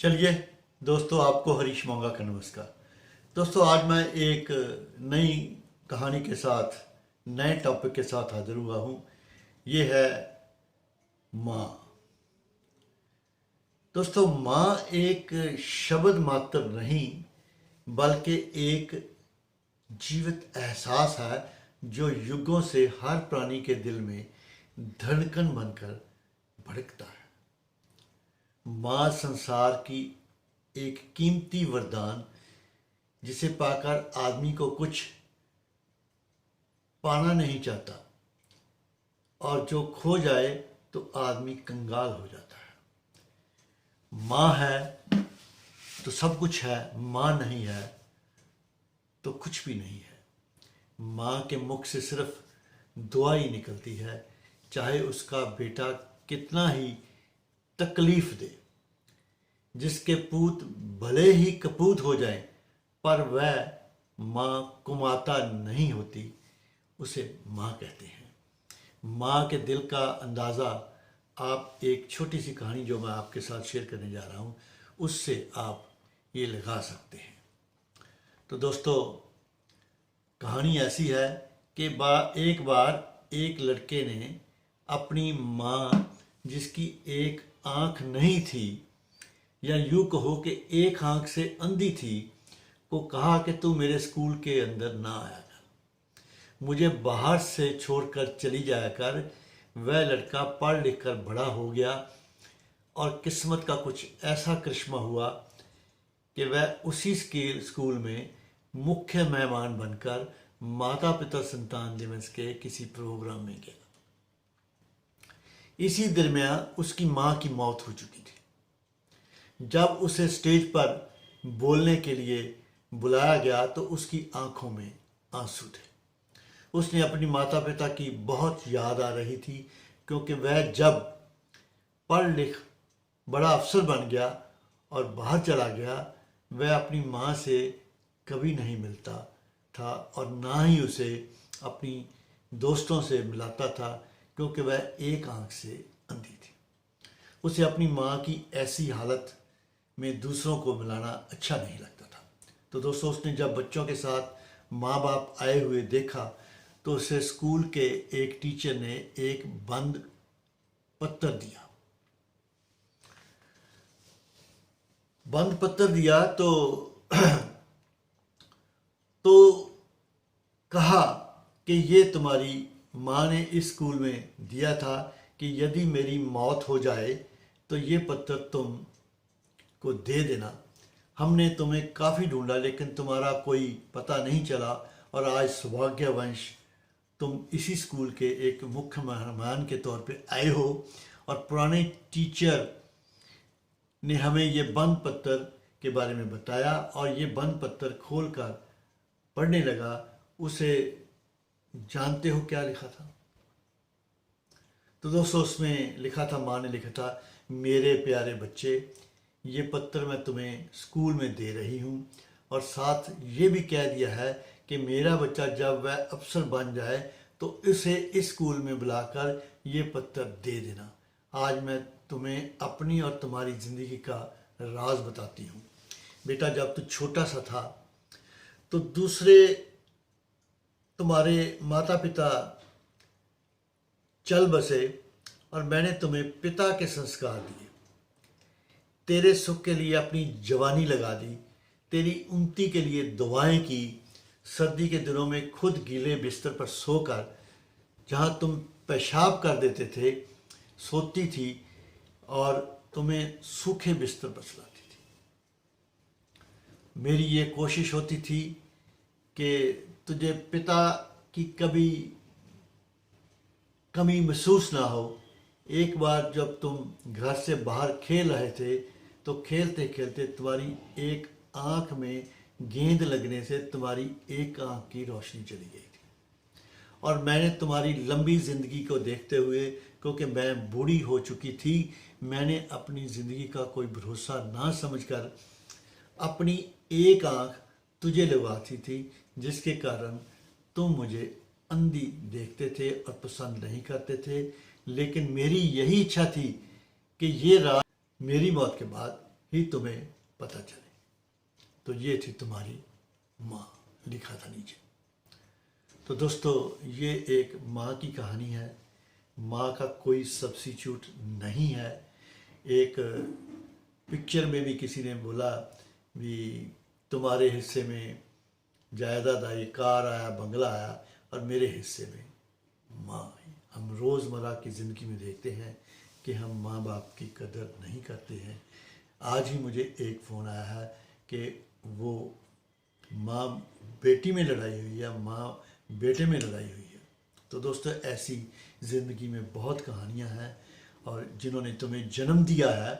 चलिए दोस्तों, आपको हरीश मोंगा का नमस्कार। दोस्तों, आज मैं एक नई कहानी के साथ, नए टॉपिक के साथ हाजिर हुआ हूँ। ये है माँ। दोस्तों, माँ एक शब्द मात्र नहीं बल्कि एक जीवित एहसास है जो युगों से हर प्राणी के दिल में धड़कन बनकर भड़कता है। माँ संसार की एक कीमती वरदान जिसे पाकर आदमी को कुछ पाना नहीं चाहता, और जो खो जाए तो आदमी कंगाल हो जाता है। माँ है तो सब कुछ है, माँ नहीं है तो कुछ भी नहीं है। माँ के मुख से सिर्फ दुआ ही निकलती है, चाहे उसका बेटा कितना ही तकलीफ दे। जिसके पूत भले ही कपूत हो जाए पर वह माँ कुमाता नहीं होती, उसे माँ कहते हैं। माँ के दिल का अंदाज़ा आप एक छोटी सी कहानी जो मैं आपके साथ शेयर करने जा रहा हूँ उससे आप ये लगा सकते हैं। तो दोस्तों, कहानी ऐसी है कि एक बार एक लड़के ने अपनी माँ, जिसकी एक आँख नहीं थी या यूँ कहो कि एक आँख से अंधी थी, को कहा कि तू मेरे स्कूल के अंदर ना आया कर, मुझे बाहर से छोड़कर चली जाया कर। वह लड़का पढ़ लिख कर बड़ा हो गया और किस्मत का कुछ ऐसा करिश्मा हुआ कि वह उसी स्कूल में मुख्य मेहमान बनकर माता पिता संतान दिवस के किसी प्रोग्राम में गया। इसी दरमियान उसकी माँ की मौत हो चुकी थी। जब उसे स्टेज पर बोलने के लिए बुलाया गया तो उसकी आंखों में आंसू थे। उसने अपनी माता पिता की बहुत याद आ रही थी, क्योंकि वह जब पढ़ लिख बड़ा अफसर बन गया और बाहर चला गया, वह अपनी माँ से कभी नहीं मिलता था और ना ही उसे अपनी दोस्तों से मिलाता था, क्योंकि वह एक आंख से अंधी थी। उसे अपनी माँ की ऐसी हालत में दूसरों को मिलाना अच्छा नहीं लगता था। तो दोस्तों, उसने जब बच्चों के साथ माँ बाप आए हुए देखा तो उसे स्कूल के एक टीचर ने एक बंद पत्र दिया। तो कहा कि ये तुम्हारी माँ ने इस स्कूल में दिया था कि यदि मेरी मौत हो जाए तो ये पत्र तुम को दे देना। हमने तुम्हें काफ़ी ढूंढा लेकिन तुम्हारा कोई पता नहीं चला, और आज सौभाग्यवश तुम इसी स्कूल के एक मुख्य मेहमान के तौर पे आए हो। और पुराने टीचर ने हमें ये बंद पत्र के बारे में बताया, और ये बंद पत्र खोलकर पढ़ने लगा। उसे जानते हो क्या लिखा था? तो दोस्तों, उसमें लिखा था, माँ ने लिखा था, मेरे प्यारे बच्चे, ये पत्र मैं तुम्हें स्कूल में दे रही हूँ, और साथ ये भी कह दिया है कि मेरा बच्चा जब वह अफसर बन जाए तो इसे इस स्कूल में बुलाकर ये पत्र दे देना। आज मैं तुम्हें अपनी और तुम्हारी ज़िंदगी का राज बताती हूँ। बेटा, जब तू छोटा सा था तो दूसरे तुम्हारे माता पिता चल बसे और मैंने तुम्हें पिता के संस्कार दिए। तेरे सुख के लिए अपनी जवानी लगा दी, तेरी उन्नति के लिए दुआएं की। सर्दी के दिनों में खुद गीले बिस्तर पर सोकर, जहां तुम पेशाब कर देते थे, सोती थी और तुम्हें सूखे बिस्तर पर सुलाती थी। मेरी ये कोशिश होती थी कि तुझे पिता की कभी कमी महसूस ना हो। एक बार जब तुम घर से बाहर खेल रहे थे तो खेलते खेलते तुम्हारी एक आंख में गेंद लगने से तुम्हारी एक आंख की रोशनी चली गई थी, और मैंने तुम्हारी लंबी ज़िंदगी को देखते हुए, क्योंकि मैं बूढ़ी हो चुकी थी, मैंने अपनी ज़िंदगी का कोई भरोसा ना समझकर अपनी एक आंख तुझे लगवाती थी, जिसके कारण तुम मुझे अंधी देखते थे और पसंद नहीं करते थे। लेकिन मेरी यही इच्छा थी कि ये राज मेरी मौत के बाद ही तुम्हें पता चले। तो ये थी तुम्हारी माँ, लिखा था नीचे। तो दोस्तों, ये एक माँ की कहानी है। माँ का कोई सब्स्टिट्यूट नहीं है। एक पिक्चर में भी किसी ने बोला भी तुम्हारे हिस्से में जायदाद आई, कार आया, बंगला आया, और मेरे हिस्से में माँ आई। हम रोज़मर्रा की ज़िंदगी में देखते हैं कि हम माँ बाप की कदर नहीं करते हैं। आज ही मुझे एक फ़ोन आया है कि वो माँ बेटी में लड़ाई हुई है, माँ बेटे में लड़ाई हुई है। तो दोस्तों, ऐसी ज़िंदगी में बहुत कहानियाँ हैं, और जिन्होंने तुम्हें जन्म दिया है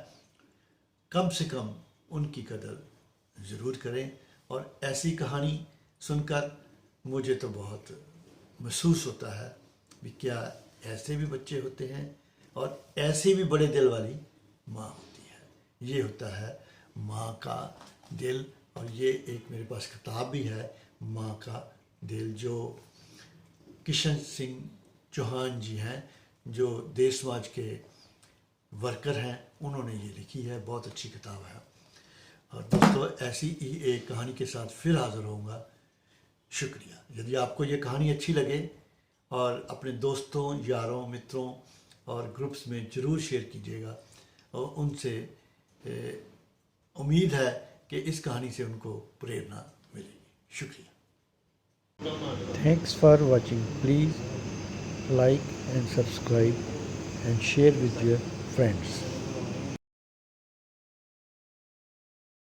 कम से कम उनकी कदर ज़रूर करें। और ऐसी कहानी सुनकर मुझे तो बहुत महसूस होता है कि क्या ऐसे भी बच्चे होते हैं, और ऐसे भी बड़े दिल वाली माँ होती है। ये होता है माँ का दिल। और ये एक मेरे पास किताब भी है, माँ का दिल, जो किशन सिंह चौहान जी हैं, जो देश समाज के वर्कर हैं, उन्होंने ये लिखी है। बहुत अच्छी किताब है। और दोस्तों, ऐसी ही एक कहानी के साथ फिर हाज़िर होऊंगा। शुक्रिया। यदि आपको ये कहानी अच्छी लगे और अपने दोस्तों, यारों, मित्रों और ग्रुप्स में ज़रूर शेयर कीजिएगा, और उनसे उम्मीद है कि इस कहानी से उनको प्रेरणा मिलेगी। शुक्रिया। Thanks for watching. Please like and subscribe and share with your friends.